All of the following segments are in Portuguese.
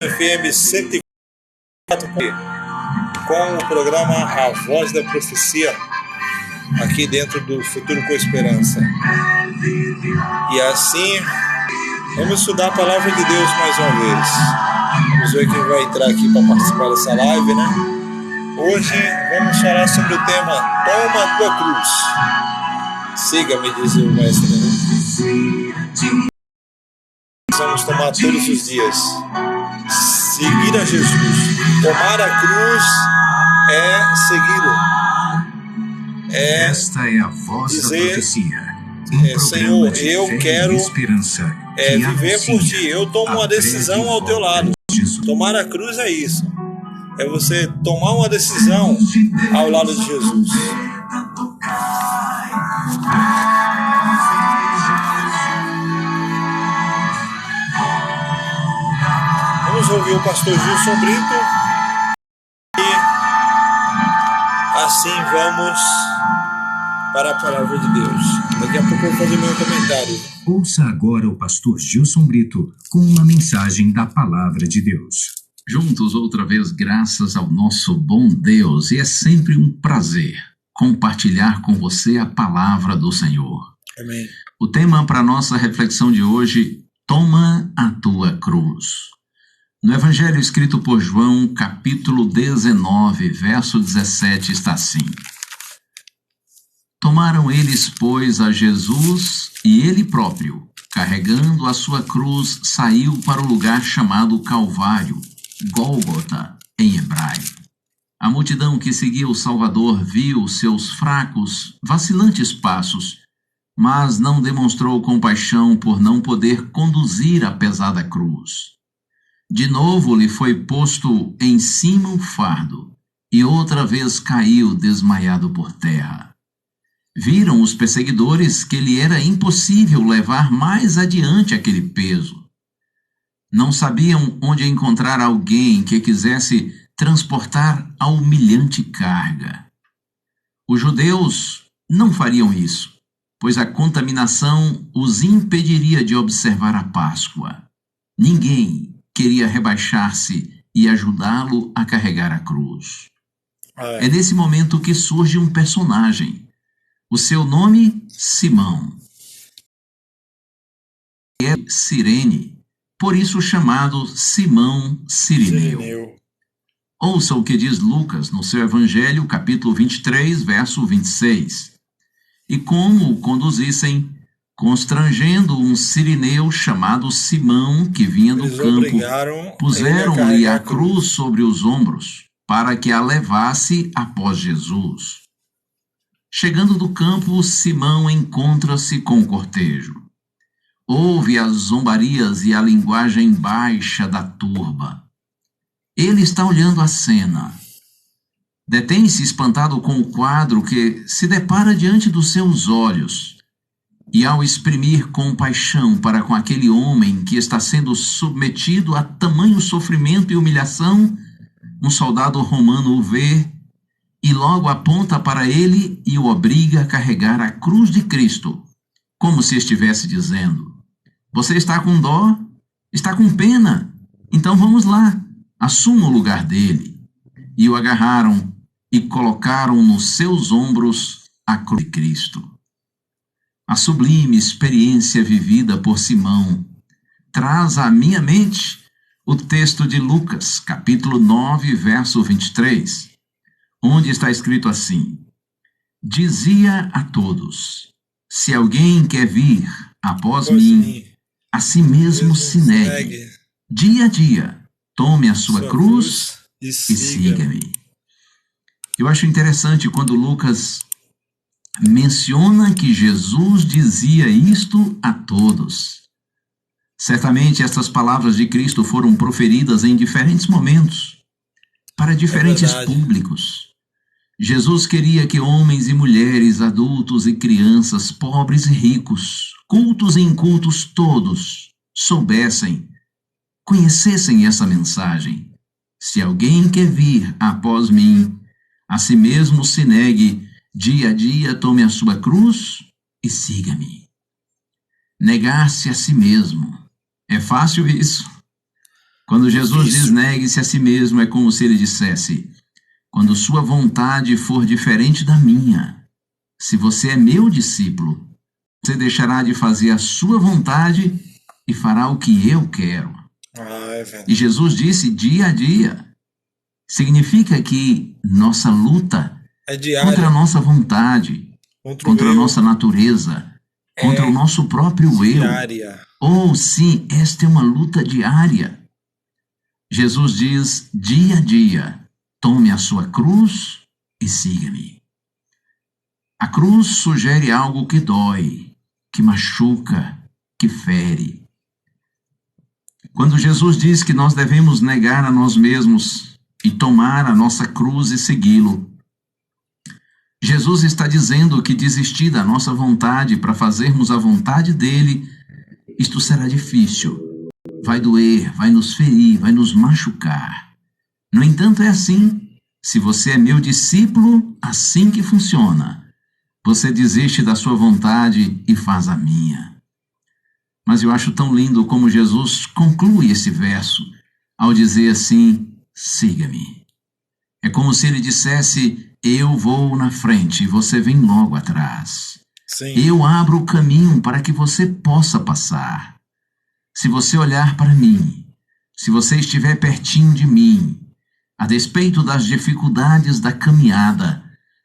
FM 104 com o programa A Voz da Profecia, aqui dentro do Futuro com Esperança. E assim, vamos estudar a Palavra de Deus mais uma vez. Vamos ver quem vai entrar aqui para participar dessa live, né? Hoje vamos falar sobre o tema Toma a tua cruz. Siga-me, diz o mestre, né? Precisamos tomar todos os dias. Seguir a Jesus. Tomar a cruz é segui-lo. Esta é a voz dizer, da profecia. Senhor, eu quero viver por ti. Eu tomo uma decisão ao teu lado. Tomar a cruz é isso. É você tomar uma decisão ao lado de Jesus. Vamos ouvir o pastor Gilson Brito e assim vamos para a palavra de Deus. Daqui a pouco eu vou fazer meu comentário. Ouça agora o pastor Gilson Brito com uma mensagem da palavra de Deus. Juntos outra vez, graças ao nosso bom Deus, e é sempre um prazer compartilhar com você a palavra do Senhor. Amém. O tema para a nossa reflexão de hoje: toma a tua cruz. No Evangelho escrito por João, capítulo 19, verso 17, está assim: Tomaram eles, pois, a Jesus, e ele próprio, carregando a sua cruz, saiu para o lugar chamado Calvário, Gólgota, em hebraico. A multidão que seguia o Salvador viu seus fracos, vacilantes passos, mas não demonstrou compaixão por não poder conduzir a pesada cruz. De novo lhe foi posto em cima um fardo, e outra vez caiu desmaiado por terra. Viram os perseguidores que lhe era impossível levar mais adiante aquele peso. Não sabiam onde encontrar alguém que quisesse transportar a humilhante carga. Os judeus não fariam isso, pois a contaminação os impediria de observar a Páscoa. Ninguém queria rebaixar-se e ajudá-lo a carregar a cruz. É nesse momento que surge um personagem. O seu nome, Simão. É Cirene, por isso chamado Simão Cireneu. Ouça o que diz Lucas no seu Evangelho, capítulo 23, verso 26. E como o conduzissem, constrangendo um cireneu chamado Simão, que vinha do campo, puseram-lhe a cruz sobre os ombros, para que a levasse após Jesus. Chegando do campo, Simão encontra-se com o cortejo. Ouve as zombarias e a linguagem baixa da turba. Ele está olhando a cena. Detém-se espantado com o quadro que se depara diante dos seus olhos. E ao exprimir compaixão para com aquele homem que está sendo submetido a tamanho sofrimento e humilhação, um soldado romano o vê e logo aponta para ele e o obriga a carregar a cruz de Cristo, como se estivesse dizendo: você está com dó? Está com pena? Então vamos lá, assuma o lugar dele. E o agarraram e colocaram nos seus ombros a cruz de Cristo. A sublime experiência vivida por Simão traz à minha mente o texto de Lucas, capítulo 9, verso 23, onde está escrito assim: dizia a todos: se alguém quer vir após mim, a si mesmo se negue. Dia a dia, tome a sua cruz e siga-me. Eu acho interessante quando Lucas menciona que Jesus dizia isto a todos. Certamente estas palavras de Cristo foram proferidas em diferentes momentos, para diferentes públicos. Jesus queria que homens e mulheres, adultos e crianças, pobres e ricos, cultos e incultos, todos soubessem, conhecessem essa mensagem. Se alguém quer vir após mim, a si mesmo se negue, dia a dia tome a sua cruz e siga-me. Negar-se a si mesmo. É fácil isso? Quando Jesus diz negue-se a si mesmo, é como se ele dissesse: quando sua vontade for diferente da minha, se você é meu discípulo, você deixará de fazer a sua vontade e fará o que eu quero. E Jesus disse dia a dia. Significa que nossa luta contra a nossa vontade, contra a nossa natureza, contra o nosso próprio diária. eu. Sim, esta é uma luta diária. Jesus diz dia a dia: tome a sua cruz e siga-me. A cruz sugere algo que dói, que machuca, que fere. Quando Jesus diz que nós devemos negar a nós mesmos e tomar a nossa cruz e segui-lo, Jesus está dizendo que desistir da nossa vontade para fazermos a vontade dele, isto será difícil. Vai doer, vai nos ferir, vai nos machucar. No entanto, é assim. Se você é meu discípulo, assim que funciona. Você desiste da sua vontade e faz a minha. Mas eu acho tão lindo como Jesus conclui esse verso ao dizer assim: siga-me. É como se ele dissesse: eu vou na frente e você vem logo atrás. Sim. Eu abro o caminho para que você possa passar. Se você olhar para mim, se você estiver pertinho de mim, a despeito das dificuldades da caminhada,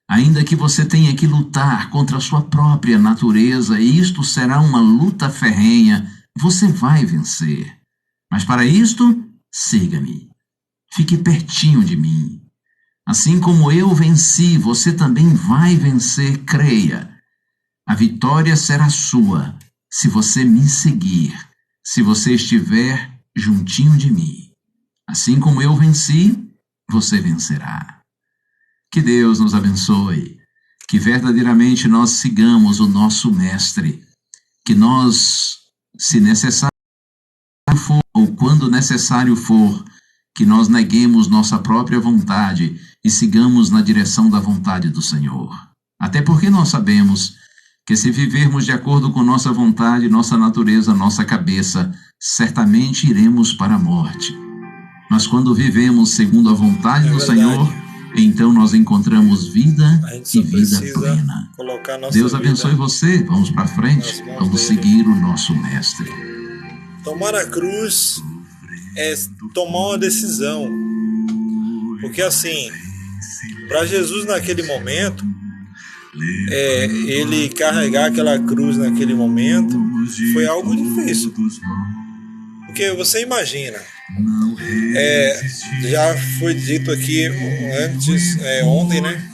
ainda que você tenha que lutar contra a sua própria natureza, e isto será uma luta ferrenha, você vai vencer. Mas para isto, siga-me. Fique pertinho de mim. Assim como eu venci, você também vai vencer, creia. A vitória será sua, se você me seguir, se você estiver juntinho de mim. Assim como eu venci, você vencerá. Que Deus nos abençoe, que verdadeiramente nós sigamos o nosso Mestre, que nós, se necessário for, ou quando necessário for, que nós neguemos nossa própria vontade e sigamos na direção da vontade do Senhor. Até porque nós sabemos que se vivermos de acordo com nossa vontade, nossa natureza, nossa cabeça, certamente iremos para a morte. Mas quando vivemos segundo a vontade do Senhor, então nós encontramos vida e vida plena. Deus abençoe você. Vamos para frente. Vamos seguir o nosso Mestre. Tomar a cruz é tomar uma decisão. Porque assim, para Jesus naquele momento, ele carregar aquela cruz naquele momento foi algo difícil. Porque você imagina, já foi dito aqui antes, ontem, né?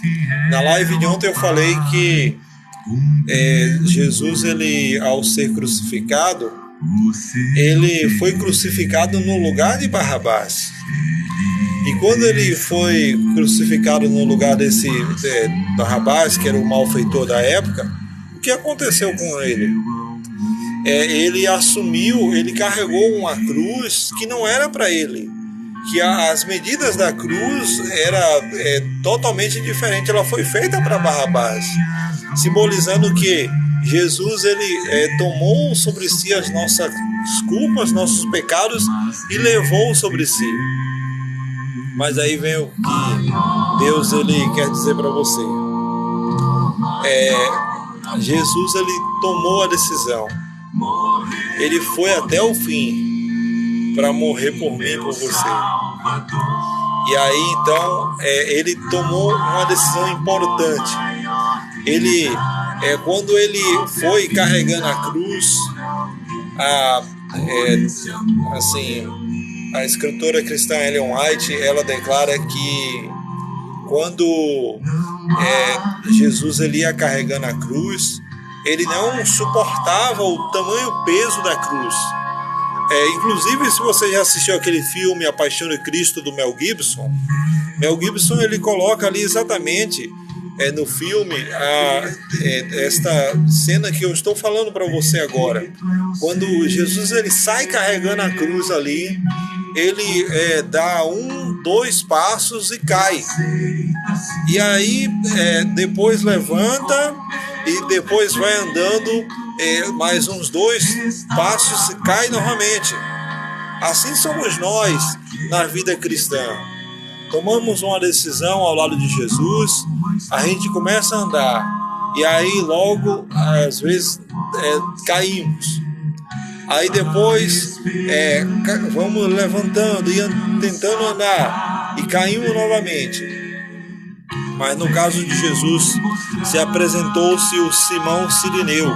Na live de ontem eu falei que Jesus, ele, ao ser crucificado, ele foi crucificado no lugar de Barrabás. E quando ele foi crucificado no lugar desse Barrabás, que era o malfeitor da época, o que aconteceu com ele? Ele assumiu, ele carregou uma cruz que não era para ele, que as medidas da cruz era totalmente diferente. Ela foi feita para Barrabás, simbolizando que Jesus, ele tomou sobre si as nossas culpas, nossos pecados, e levou sobre si. Mas aí vem o que Deus, ele quer dizer para você. Jesus, ele tomou a decisão. Ele foi até o fim para morrer por mim e por você. E aí, então, ele tomou uma decisão importante. Ele, quando ele foi carregando a cruz, a escritora cristã Ellen White, ela declara que quando Jesus, ele ia carregando a cruz, ele não suportava o tamanho peso da cruz. Inclusive, se você já assistiu aquele filme A Paixão de Cristo, do Mel Gibson, ele coloca ali exatamente no filme esta cena que eu estou falando para você agora. Quando Jesus, ele sai carregando a cruz ali, ele dá 1, 2 passos e cai. E aí depois levanta e depois vai andando mais uns 2 passos e cai novamente. Assim somos nós na vida cristã. Tomamos uma decisão ao lado de Jesus, a gente começa a andar e aí logo, às vezes, caímos. Aí depois vamos levantando e tentando andar e caímos novamente. Mas no caso de Jesus, se apresentou-se o Simão Cirineu,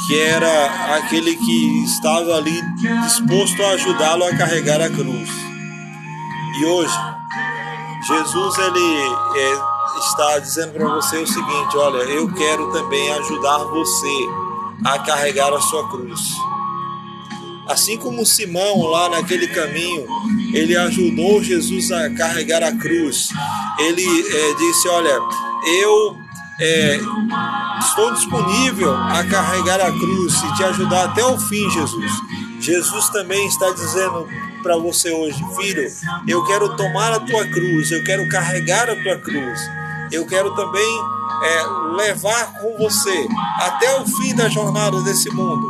que era aquele que estava ali disposto a ajudá-lo a carregar a cruz. E hoje, Jesus está dizendo para você o seguinte: olha, eu quero também ajudar você a carregar a sua cruz. Assim como Simão lá naquele caminho, ele ajudou Jesus a carregar a cruz. Ele disse: olha, eu estou disponível a carregar a cruz e te ajudar até o fim, Jesus. Jesus também está dizendo para você hoje: filho, eu quero tomar a tua cruz, eu quero carregar a tua cruz, eu quero também levar com você até o fim da jornada desse mundo,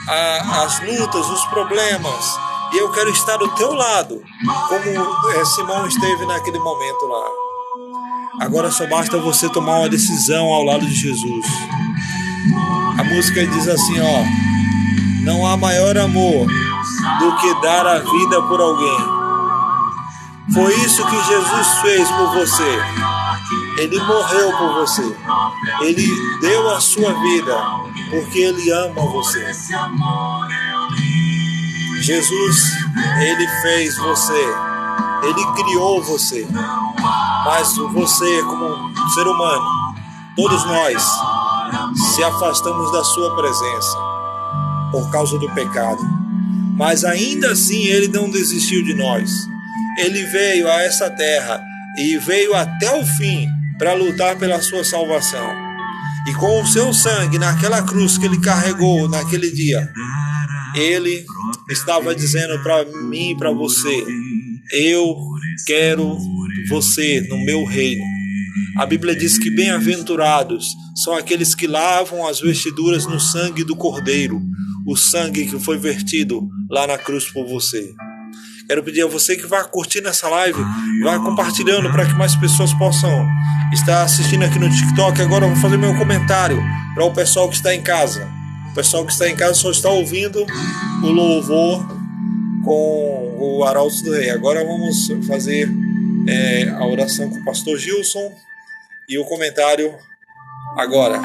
as lutas, os problemas, e eu quero estar do teu lado, como Simão esteve naquele momento lá. Agora só basta você tomar uma decisão ao lado de Jesus. A música diz assim, não há maior amor do que dar a vida por alguém. Foi isso que Jesus fez por você. Ele morreu por você. Ele deu a sua vida porque Ele ama você. Jesus, Ele fez você. Ele criou você. Mas você, como ser humano, todos nós se afastamos da sua presença por causa do pecado. Mas ainda assim Ele não desistiu de nós. Ele veio a essa terra e veio até o fim para lutar pela sua salvação. E com o seu sangue naquela cruz que Ele carregou naquele dia, Ele estava dizendo para mim e para você: eu quero você no meu reino. A Bíblia diz que bem-aventurados são aqueles que lavam as vestiduras no sangue do Cordeiro, o sangue que foi vertido lá na cruz por você. Quero pedir a você que vá curtindo essa live, vá compartilhando para que mais pessoas possam estar assistindo aqui no TikTok. Agora eu vou fazer meu comentário para o pessoal que está em casa. O pessoal que está em casa só está ouvindo o louvor com o Arautos do Rei. Agora vamos fazer a oração com o pastor Gilson e o comentário agora.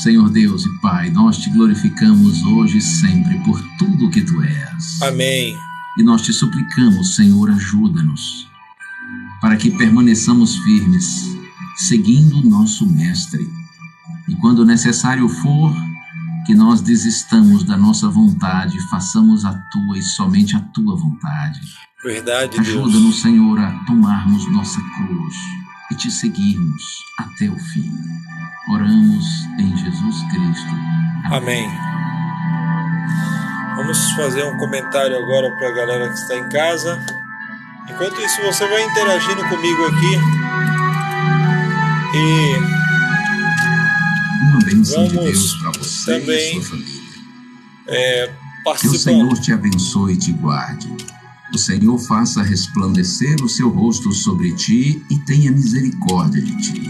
Senhor Deus e Pai, nós te glorificamos hoje e sempre por tudo que tu és. Amém. E nós te suplicamos, Senhor, ajuda-nos para que permaneçamos firmes, seguindo o nosso Mestre. E quando necessário for, que nós desistamos da nossa vontade e façamos a tua e somente a tua vontade. Verdade, Deus. Ajuda-nos, Senhor, a tomarmos nossa cruz e te seguirmos até o fim. Oramos em Jesus Cristo. Amém. Vamos fazer um comentário agora para a galera que está em casa. Enquanto isso, você vai interagindo comigo aqui. E uma bênção de Deus para você também, e a sua família. Participando. Que o Senhor te abençoe e te guarde. O Senhor faça resplandecer o seu rosto sobre ti e tenha misericórdia de ti.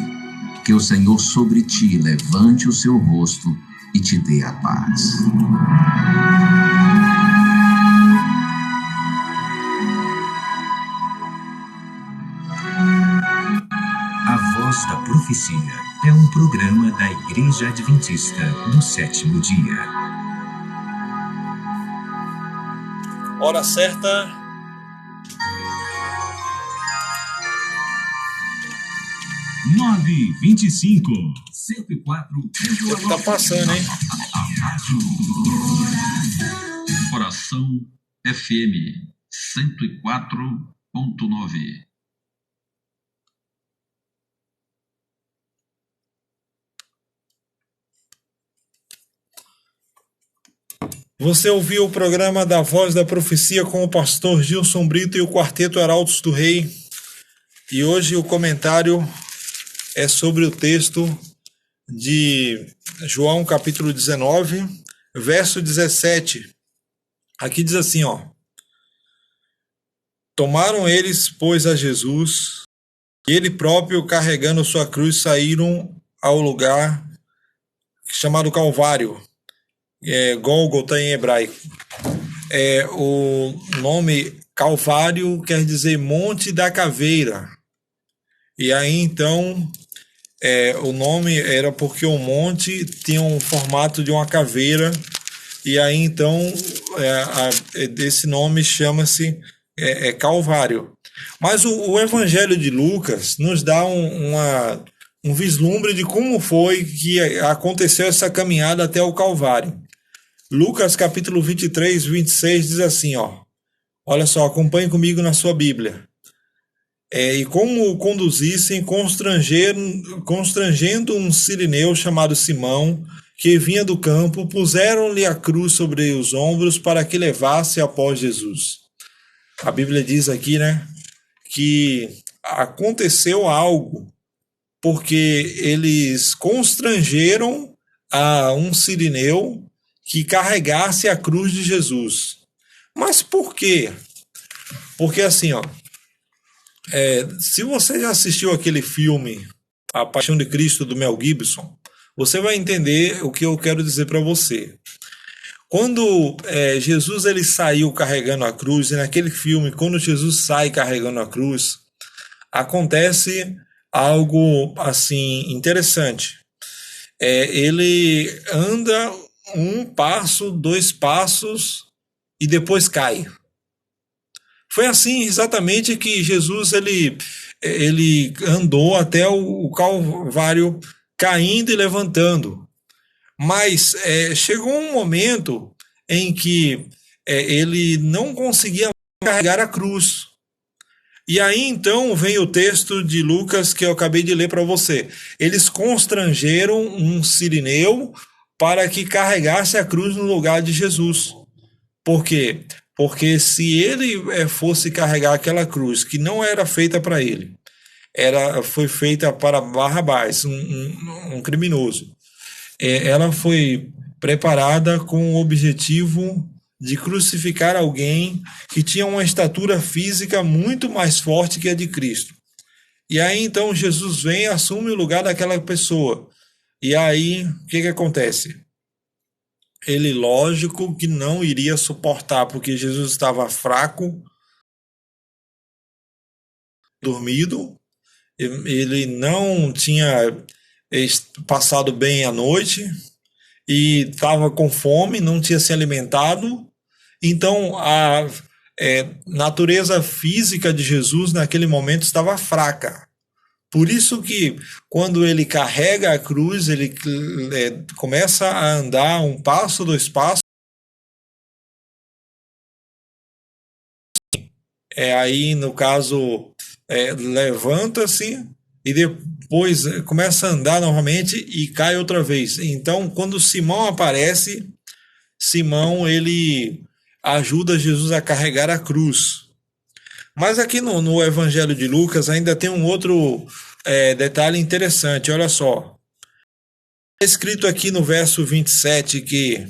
Que o Senhor sobre ti levante o seu rosto e te dê a paz. A Voz da Profecia é um programa da Igreja Adventista no 7º dia. Hora certa. 9h25. 104. O que tá passando, hein? Coração FM 104.9. Você ouviu o programa da Voz da Profecia com o pastor Gilson Brito e o Quarteto Arautos do Rei. E hoje o comentário é sobre o texto de João, capítulo 19, verso 17. Aqui diz assim, ó: tomaram eles, pois, a Jesus, e ele próprio, carregando sua cruz, saíram ao lugar chamado Calvário, Gólgota em hebraico. O nome Calvário quer dizer Monte da Caveira. E aí, então, o nome era porque o monte tinha um formato de uma caveira, e aí, então, desse nome chama-se Calvário. Mas o Evangelho de Lucas nos dá um vislumbre de como foi que aconteceu essa caminhada até o Calvário. Lucas capítulo 23, 26 diz assim, ó, olha só, acompanhe comigo na sua Bíblia. E como o conduzissem, constrangendo um sirineu chamado Simão, que vinha do campo, puseram-lhe a cruz sobre os ombros para que levasse após Jesus. A Bíblia diz aqui, né, que aconteceu algo porque eles constrangeram a um sirineu que carregasse a cruz de Jesus. Mas por quê? Porque assim, ó, se você já assistiu aquele filme A Paixão de Cristo, do Mel Gibson, você vai entender o que eu quero dizer para você. Quando Jesus ele saiu carregando a cruz, e naquele filme, quando Jesus sai carregando a cruz, acontece algo assim interessante. Ele anda um passo, 2 passos e depois cai. Foi assim exatamente que Jesus ele andou até o Calvário, caindo e levantando. Mas chegou um momento em que ele não conseguia carregar a cruz. E aí então vem o texto de Lucas que eu acabei de ler para você. Eles constrangeram um sirineu para que carregasse a cruz no lugar de Jesus. Por quê? Porque se ele fosse carregar aquela cruz que não era feita para ele, foi feita para Barrabás, um criminoso. Ela foi preparada com o objetivo de crucificar alguém que tinha uma estatura física muito mais forte que a de Cristo. E aí então Jesus vem e assume o lugar daquela pessoa. E aí o que acontece? Ele, lógico que não iria suportar, porque Jesus estava fraco, dormido, ele não tinha passado bem a noite e estava com fome, não tinha se alimentado. Então a natureza física de Jesus naquele momento estava fraca. Por isso que quando ele carrega a cruz, ele começa a andar 1 passo, 2 passos. Aí no caso levanta-se e depois começa a andar novamente e cai outra vez. Então quando Simão aparece, Simão ele ajuda Jesus a carregar a cruz. Mas aqui no Evangelho de Lucas ainda tem um outro detalhe interessante, olha só. É escrito aqui no verso 27 que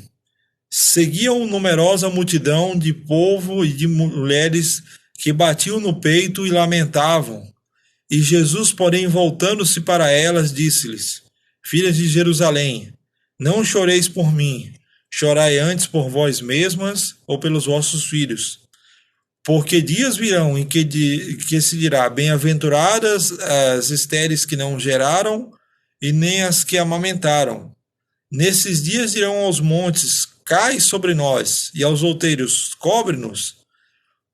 seguiam numerosa multidão de povo e de mulheres que batiam no peito e lamentavam. E Jesus, porém, voltando-se para elas, disse-lhes: Filhas de Jerusalém, não choreis por mim, chorai antes por vós mesmas ou pelos vossos filhos. Porque dias virão em que se dirá: bem-aventuradas as estéreis que não geraram e nem as que amamentaram. Nesses dias dirão aos montes: cai sobre nós, e aos outeiros: cobre-nos.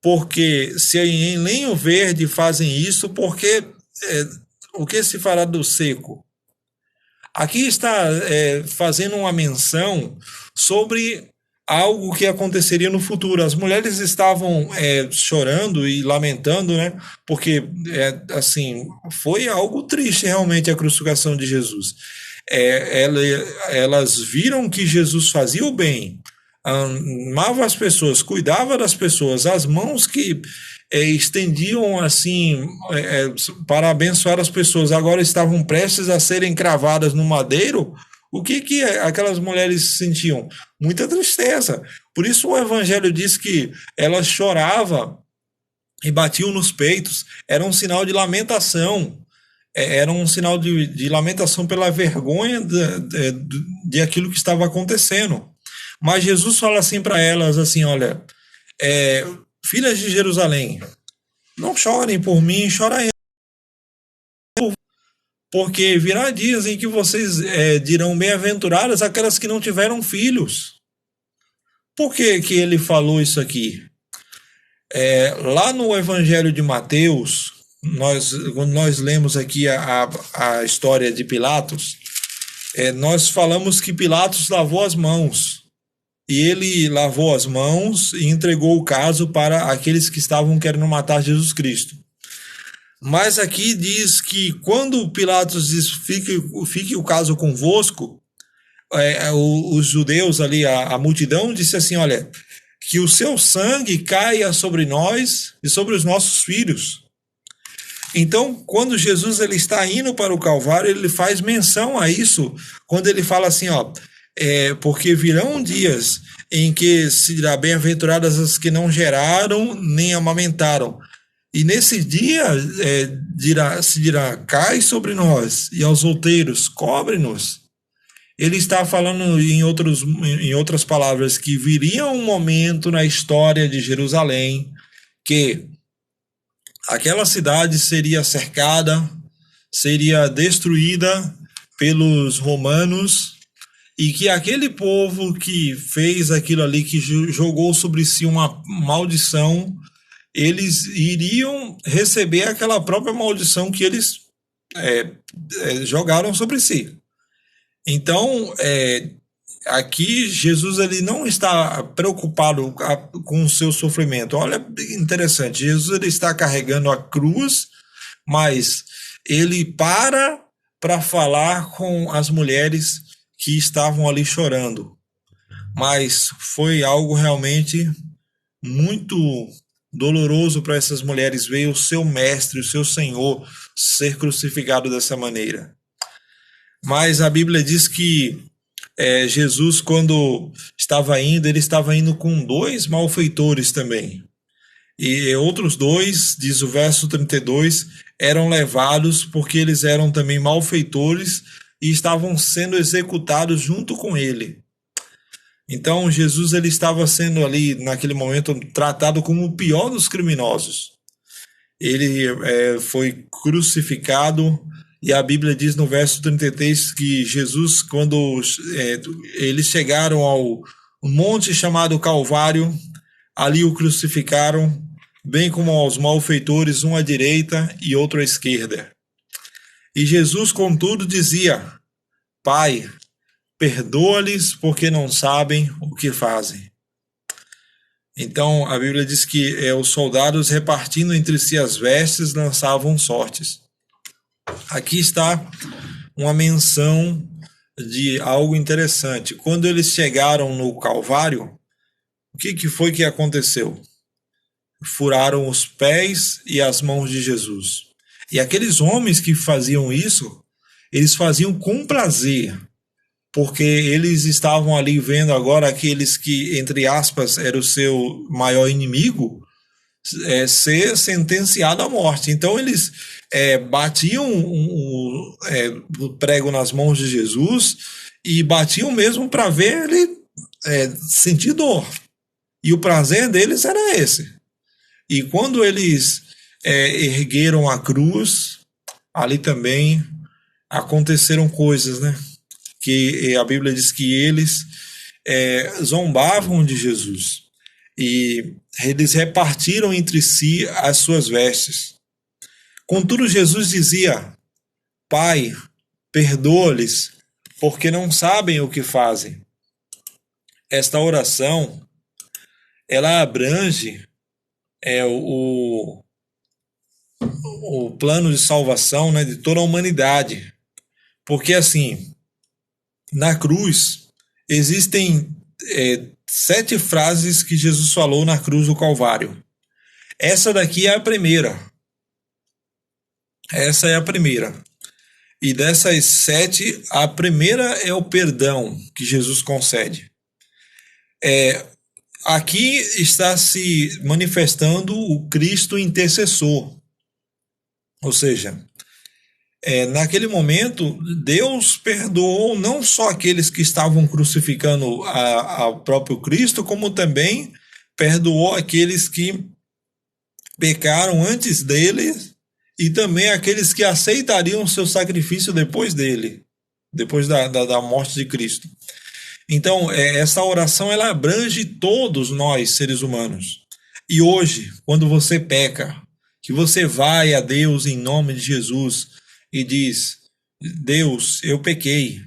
Porque se em lenho verde fazem isso, porque o que se fará do seco? Aqui está fazendo uma menção sobre algo que aconteceria no futuro. As mulheres estavam chorando e lamentando, né? Porque assim, foi algo triste realmente a crucificação de Jesus. Elas viram que Jesus fazia o bem, amava as pessoas, cuidava das pessoas, as mãos que estendiam assim para abençoar as pessoas, agora estavam prestes a serem cravadas no madeiro. O que aquelas mulheres sentiam? Muita tristeza. Por isso o Evangelho diz que elas choravam e batiam nos peitos. Era um sinal de lamentação. Era um sinal de lamentação pela vergonha de aquilo que estava acontecendo. Mas Jesus fala assim para elas, assim, olha, filhas de Jerusalém, não chorem por mim, chorem, porque virá dias em que vocês dirão bem-aventuradas aquelas que não tiveram filhos. Por que ele falou isso aqui? Lá no Evangelho de Mateus, quando nós lemos aqui a história de Pilatos, nós falamos que Pilatos lavou as mãos. E ele lavou as mãos e entregou o caso para aqueles que estavam querendo matar Jesus Cristo. Mas aqui diz que quando Pilatos diz, fique o caso convosco, os judeus ali, a multidão, disse assim, olha, que o seu sangue caia sobre nós e sobre os nossos filhos. Então, quando Jesus ele está indo para o Calvário, ele faz menção a isso, quando ele fala assim, ó, porque virão dias em que se dirá bem-aventuradas as que não geraram nem amamentaram. E nesse dia se dirá, cai sobre nós, e aos outeiros, cobre-nos. Ele está falando em outras palavras que viria um momento na história de Jerusalém que aquela cidade seria cercada, seria destruída pelos romanos, e que aquele povo que fez aquilo ali, que jogou sobre si uma maldição, eles iriam receber aquela própria maldição que eles jogaram sobre si. Então, aqui Jesus ele não está preocupado com o seu sofrimento. Olha, interessante, Jesus ele está carregando a cruz, mas ele para falar com as mulheres que estavam ali chorando. Mas foi algo realmente muito doloroso para essas mulheres ver o seu mestre, o seu Senhor ser crucificado dessa maneira. Mas a Bíblia diz que Jesus, quando estava indo, ele estava indo com 2 malfeitores também. E outros 2, diz o verso 32, eram levados porque eles eram também malfeitores e estavam sendo executados junto com ele. Então Jesus ele estava sendo ali, naquele momento, tratado como o pior dos criminosos. Ele foi crucificado, e a Bíblia diz no verso 33 que Jesus, quando eles chegaram ao monte chamado Calvário, ali o crucificaram, bem como aos malfeitores, um à direita e outro à esquerda. E Jesus, contudo, dizia, Pai, perdoa-lhes porque não sabem o que fazem. Então, a Bíblia diz que os soldados, repartindo entre si as vestes, lançavam sortes. Aqui está uma menção de algo interessante. Quando eles chegaram no Calvário, o que foi que aconteceu? Furaram os pés e as mãos de Jesus. E aqueles homens que faziam isso, eles faziam com prazer, porque eles estavam ali vendo agora aqueles que, entre aspas, era o seu maior inimigo, ser sentenciado à morte. Então eles batiam o prego nas mãos de Jesus e batiam mesmo para ver ele sentir dor. E o prazer deles era esse. E quando eles ergueram a cruz, ali também aconteceram coisas, né? Que a Bíblia diz que eles zombavam de Jesus e eles repartiram entre si as suas vestes. Contudo, Jesus dizia, Pai, perdoa-lhes, porque não sabem o que fazem. Esta oração, ela abrange o plano de salvação, né, de toda a humanidade. Porque assim, na cruz existem 7 frases que Jesus falou na cruz do Calvário. Essa daqui é a primeira. Essa é a primeira. E dessas 7, a primeira é o perdão que Jesus concede. Aqui está se manifestando o Cristo intercessor. Ou seja, naquele momento, Deus perdoou não só aqueles que estavam crucificando ao próprio Cristo, como também perdoou aqueles que pecaram antes dele e também aqueles que aceitariam o seu sacrifício depois dele, depois da morte de Cristo. Então, essa oração ela abrange todos nós, seres humanos. E hoje, quando você peca, que você vai a Deus em nome de Jesus e diz: Deus, eu pequei,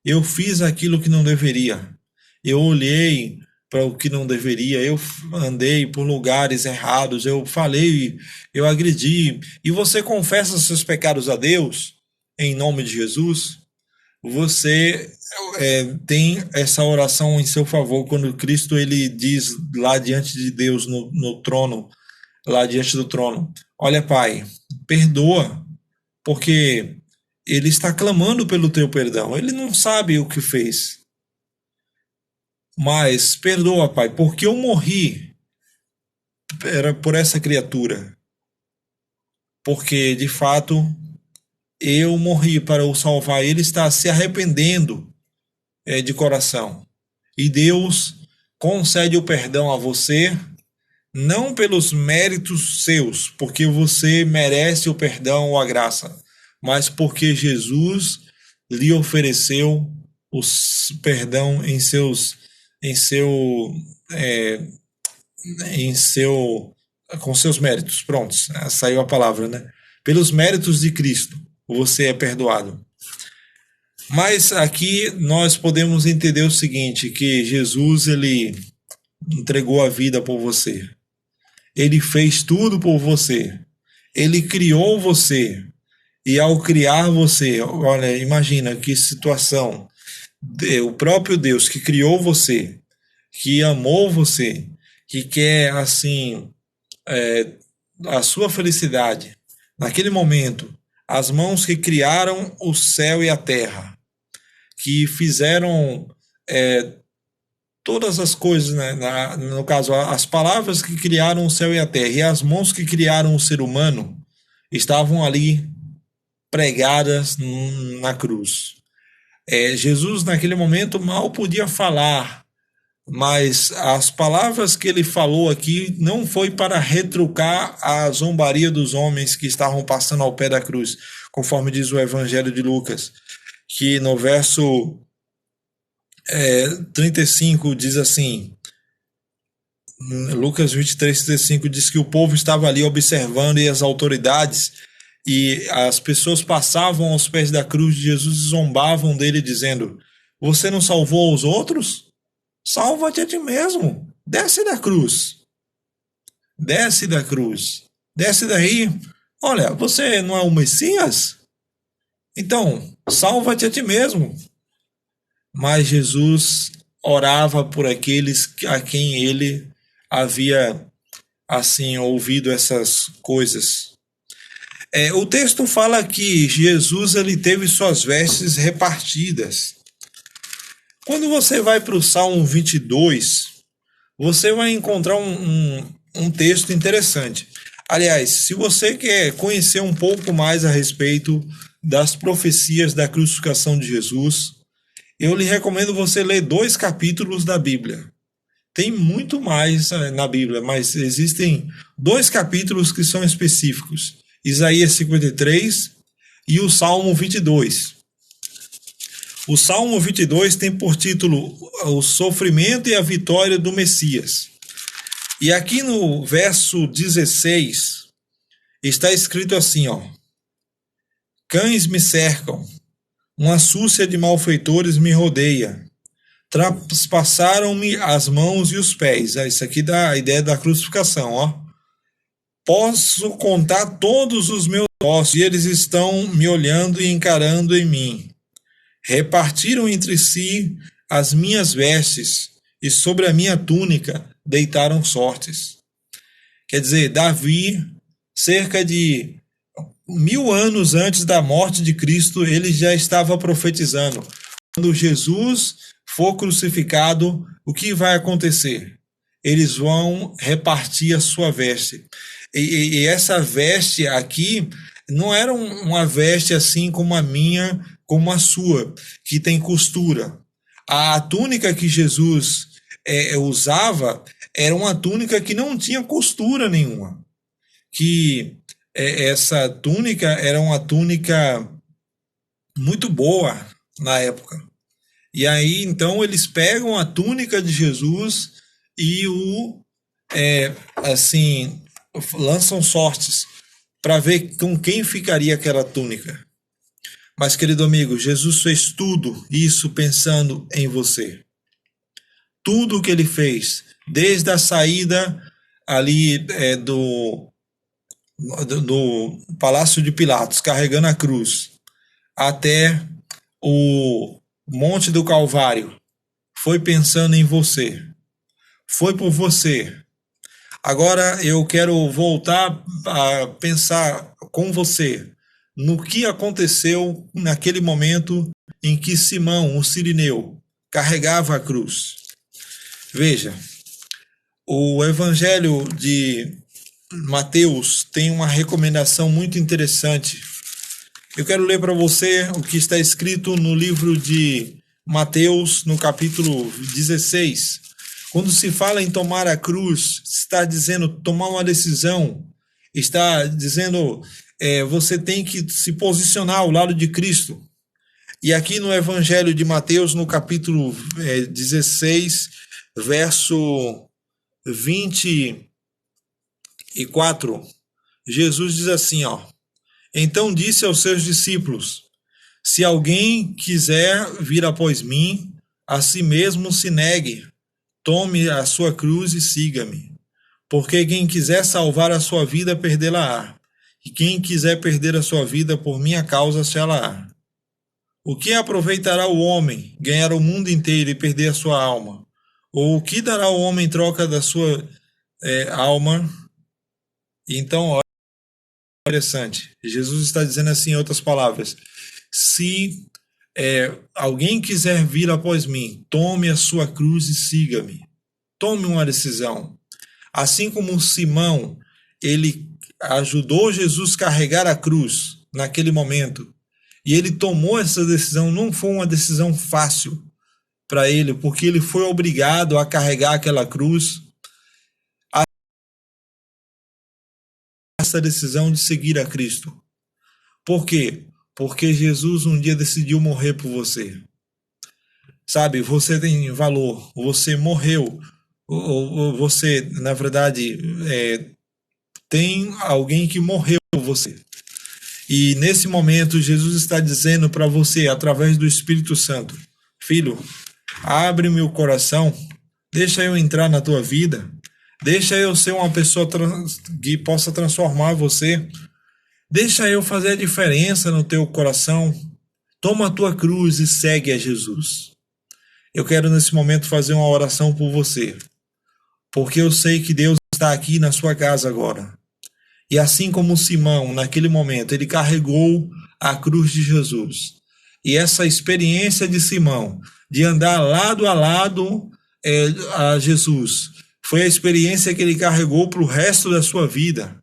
eu fiz aquilo que não deveria, eu olhei para o que não deveria, eu andei por lugares errados, eu falei, eu agredi, e você confessa seus pecados a Deus em nome de Jesus, você tem essa oração em seu favor, quando Cristo ele diz lá diante de Deus no trono, lá diante do trono: olha, Pai, perdoa, porque ele está clamando pelo teu perdão, ele não sabe o que fez, mas perdoa, Pai, porque eu morri por essa criatura, porque de fato eu morri para o salvar. Ele está se arrependendo de coração, e Deus concede o perdão a você, não pelos méritos seus, porque você merece o perdão ou a graça, mas porque Jesus lhe ofereceu o perdão com seus méritos. Prontos, saiu a palavra, né? Pelos méritos de Cristo, você é perdoado. Mas aqui nós podemos entender o seguinte, que Jesus ele entregou a vida por você. Ele fez tudo por você. Ele criou você. E ao criar você, olha, imagina que situação. O próprio Deus que criou você, que amou você, que quer assim a sua felicidade. Naquele momento, as mãos que criaram o céu e a terra, que fizeram todas as coisas, né? No caso, as palavras que criaram o céu e a terra e as mãos que criaram o ser humano estavam ali pregadas na cruz. Jesus naquele momento mal podia falar, mas as palavras que ele falou aqui não foi para retrucar a zombaria dos homens que estavam passando ao pé da cruz, conforme diz o Evangelho de Lucas, que no verso 35 diz assim, Lucas 23:35 diz que o povo estava ali observando, e as autoridades e as pessoas passavam aos pés da cruz de Jesus e zombavam dele, dizendo: você não salvou os outros? Salva-te a ti mesmo, desce da cruz, desce da cruz, desce daí, olha, você não é o Messias? Então, salva-te a ti mesmo. Mas Jesus orava por aqueles a quem ele havia assim ouvido essas coisas. O texto fala que Jesus ele teve suas vestes repartidas. Quando você vai para o Salmo 22, você vai encontrar um texto interessante. Aliás, se você quer conhecer um pouco mais a respeito das profecias da crucificação de Jesus, eu lhe recomendo você ler 2 capítulos da Bíblia. Tem muito mais na Bíblia, mas existem 2 capítulos que são específicos. Isaías 53 e o Salmo 22. O Salmo 22 tem por título o sofrimento e a vitória do Messias. E aqui no verso 16 está escrito assim, ó: cães me cercam, uma súcia de malfeitores me rodeia, traspassaram-me as mãos e os pés. Isso aqui dá a ideia da crucificação, ó. Posso contar todos os meus ossos, e eles estão me olhando e encarando em mim. Repartiram entre si as minhas vestes e sobre a minha túnica deitaram sortes. Quer dizer, Davi, cerca de 1000 anos antes da morte de Cristo, ele já estava profetizando. Quando Jesus for crucificado, o que vai acontecer? Eles vão repartir a sua veste. E essa veste aqui não era uma veste assim como a minha, como a sua, que tem costura. A túnica que Jesus usava era uma túnica que não tinha costura nenhuma. Essa túnica era uma túnica muito boa na época. E aí, então, eles pegam a túnica de Jesus e lançam sortes para ver com quem ficaria aquela túnica. Mas, querido amigo, Jesus fez tudo isso pensando em você. Tudo o que ele fez, desde a saída ali do Palácio de Pilatos, carregando a cruz, até o Monte do Calvário, foi pensando em você. Foi por você. Agora eu quero voltar a pensar com você no que aconteceu naquele momento em que Simão, o Cirineu, carregava a cruz. Veja, o Evangelho de Mateus tem uma recomendação muito interessante. Eu quero ler para você o que está escrito no livro de Mateus, no capítulo 16. Quando se fala em tomar a cruz, está dizendo tomar uma decisão, está dizendo você tem que se posicionar ao lado de Cristo. E aqui no Evangelho de Mateus, no capítulo 16, verso 24, Jesus diz assim, então disse aos seus discípulos, se alguém quiser vir após mim, a si mesmo se negue, tome a sua cruz e siga-me. Porque quem quiser salvar a sua vida, perdê-la-á. E quem quiser perder a sua vida por minha causa, achá-la-á. O que aproveitará o homem, ganhar o mundo inteiro e perder a sua alma? Ou o que dará o homem em troca da sua alma? Então, olha, interessante. Jesus está dizendo assim, em outras palavras, se alguém quiser vir após mim, tome a sua cruz e siga-me. Tome uma decisão. Assim como Simão, ele ajudou Jesus a carregar a cruz naquele momento, e ele tomou essa decisão, não foi uma decisão fácil para ele, porque ele foi obrigado a carregar aquela cruz. Essa decisão de seguir a Cristo. Por quê? Porque Jesus um dia decidiu morrer por você. Sabe, você tem valor, você morreu, ou você, na verdade, tem alguém que morreu por você. E nesse momento, Jesus está dizendo para você, através do Espírito Santo, filho, abre meu coração, deixa eu entrar na tua vida, deixa eu ser uma pessoa que possa transformar você, deixa eu fazer a diferença no teu coração, toma a tua cruz e segue a Jesus. Eu quero nesse momento fazer uma oração por você, porque eu sei que Deus está aqui na sua casa agora. E assim como Simão, naquele momento, ele carregou a cruz de Jesus. E essa experiência de Simão, de andar lado a lado a Jesus, foi a experiência que ele carregou para o resto da sua vida.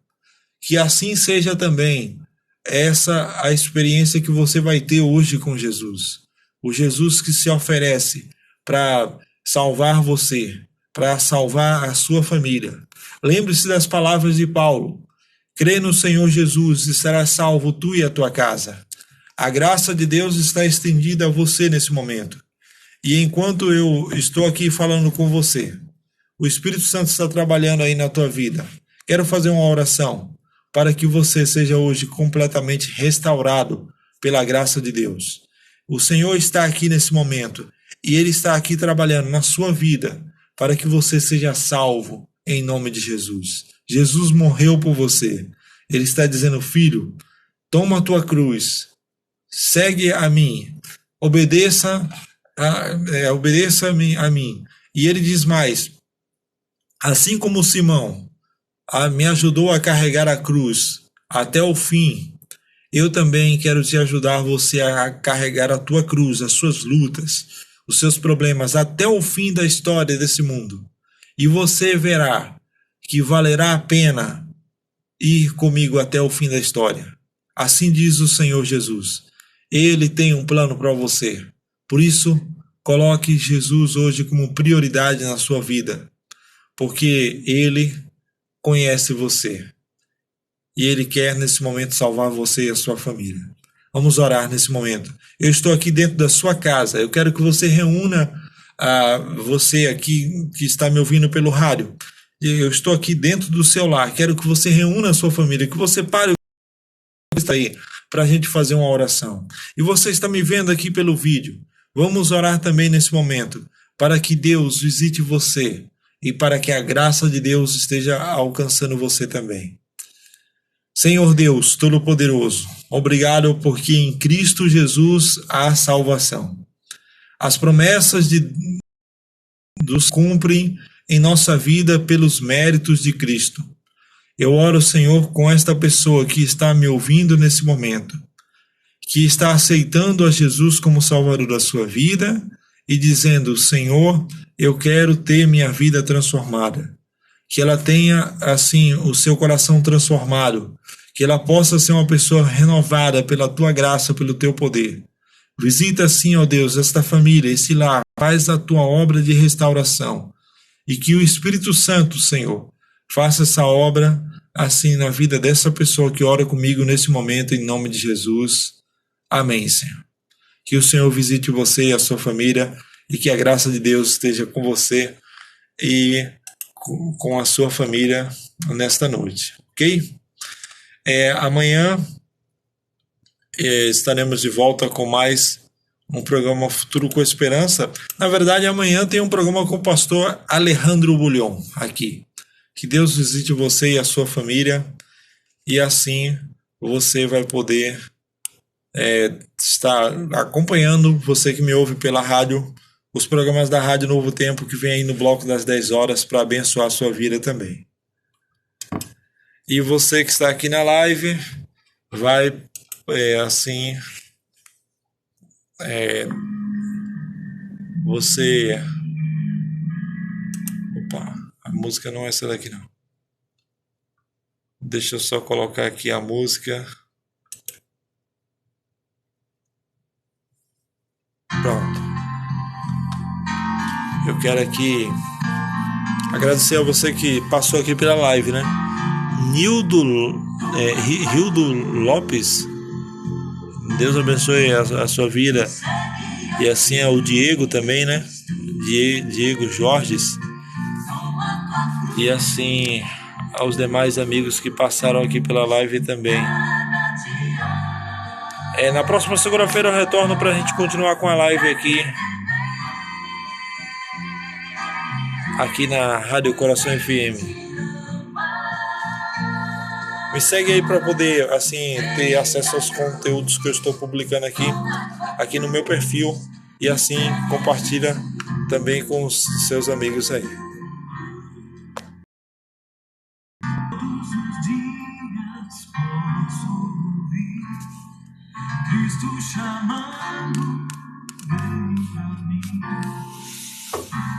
Que assim seja também essa a experiência que você vai ter hoje com Jesus. O Jesus que se oferece para salvar você, para salvar a sua família. Lembre-se das palavras de Paulo. Crê no Senhor Jesus e serás salvo tu e a tua casa. A graça de Deus está estendida a você nesse momento. E enquanto eu estou aqui falando com você, o Espírito Santo está trabalhando aí na tua vida. Quero fazer uma oração para que você seja hoje completamente restaurado pela graça de Deus. O Senhor está aqui nesse momento e Ele está aqui trabalhando na sua vida para que você seja salvo em nome de Jesus. Jesus morreu por você. Ele está dizendo, filho, toma a tua cruz, segue a mim, obedeça a mim E ele diz mais: assim como Simão me ajudou a carregar a cruz até o fim, eu também quero te ajudar você a carregar a tua cruz, as suas lutas, os seus problemas até o fim da história desse mundo. E você verá que valerá a pena ir comigo até o fim da história. Assim diz o Senhor Jesus. Ele tem um plano para você. Por isso, coloque Jesus hoje como prioridade na sua vida, porque Ele conhece você. E Ele quer nesse momento salvar você e a sua família. Vamos orar nesse momento. Eu estou aqui dentro da sua casa. Eu quero que você reúna você aqui que está me ouvindo pelo rádio. Eu estou aqui dentro do seu lar. Quero que você reúna a sua família, que você pare o que está aí para a gente fazer uma oração. E você está me vendo aqui pelo vídeo. Vamos orar também nesse momento para que Deus visite você e para que a graça de Deus esteja alcançando você também. Senhor Deus Todo-Poderoso, obrigado porque em Cristo Jesus há salvação. As promessas de Deus cumprem em nossa vida pelos méritos de Cristo. Eu oro, Senhor, com esta pessoa que está me ouvindo nesse momento, que está aceitando a Jesus como Salvador da sua vida e dizendo: Senhor, eu quero ter minha vida transformada. Que ela tenha, assim, o seu coração transformado, que ela possa ser uma pessoa renovada pela tua graça, pelo teu poder. Visita, assim, ó Deus, esta família, esse lar, faz a tua obra de restauração. E que o Espírito Santo, Senhor, faça essa obra, assim, na vida dessa pessoa que ora comigo nesse momento, em nome de Jesus. Amém, Senhor. Que o Senhor visite você e a sua família, e que a graça de Deus esteja com você e com a sua família nesta noite, ok? Amanhã estaremos de volta com mais um programa Futuro com Esperança. Na verdade, amanhã tem um programa com o pastor Alejandro Bulhon aqui. Que Deus visite você e a sua família, e assim você vai poder estar acompanhando, você que me ouve pela rádio, os programas da Rádio Novo Tempo que vem aí no bloco das 10 horas para abençoar a sua vida também. E você que está aqui na live vai você... Opa, a música não é essa daqui não. Deixa eu só colocar aqui a música. Pronto. Eu quero aqui agradecer a você que passou aqui pela live, né? Rildo Lopes, Deus abençoe a sua vida. E assim é o Diego também, né? Diego Jorges. E assim aos demais amigos que passaram aqui pela live também. Na próxima segunda-feira eu retorno para a gente continuar com a live aqui na Rádio Coração FM. Me segue aí para poder assim ter acesso aos conteúdos que eu estou publicando aqui no meu perfil, e assim compartilha também com os seus amigos aí. Cristo chamando, vem pra mim.